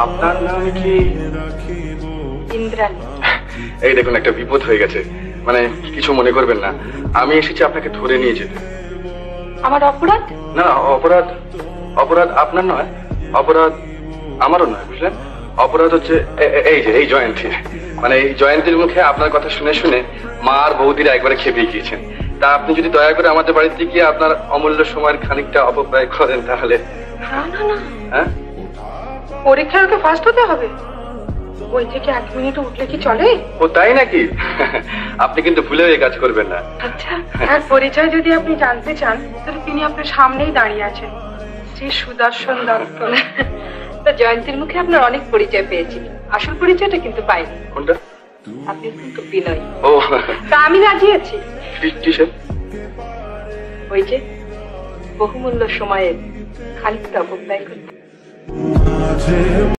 আপনার নাম কি? ইন্দ্রাণী। এই দেখুন, একটা বিপদ হয়ে গেছে। মানে কিছু মনে করবেন না, আমি এসেছি আপনাকে ধরে নিয়ে যেতে। আমার অপরাধ? না, অপরাধ অপরাধ আপনার নয়, অপরাধ আমারও নয়, বুঝলেন? অপরাধ হচ্ছে এই জয়ন্তী। মানে এই জয়ন্তীর মুখে আপনার কথা শুনে শুনে মা আর বৌদিরা একবারে খেপে গিয়েছেন। তা আপনি যদি দয়া করে আমাদের বাড়িতে গিয়ে আপনার অমূল্য সময়ের খানিকটা অপব্যয় করেন তাহলে। না না না, হ্যাঁ, পরীক্ষায় ওকে ফার্স্ট হতে হবে। ওই থেকে 1 মিনিট উঠলে কি চলে? ও তাই নাকি? আপনি কিন্তু ভুলেও এই কাজ করবেন না। আচ্ছা, আর পরিচয় যদি আপনি জানতে চান তাহলে তিনি আপনার সামনেই দাঁড়িয়ে আছেন, শ্রী সুদর্শন দত্ত। তা জয়ন্তীর মুখে আপনার অনেক পরিচয় পেয়েছি, আসল পরিচয়টা কিন্তু পাইনি। কোনটা? আপনি কিন্তু বিনয়। ও, তা আমি রাজি আছি। কিসের? ওই যে বহুমূল্য সময়ের খানিকটা অপব্যয় করতে।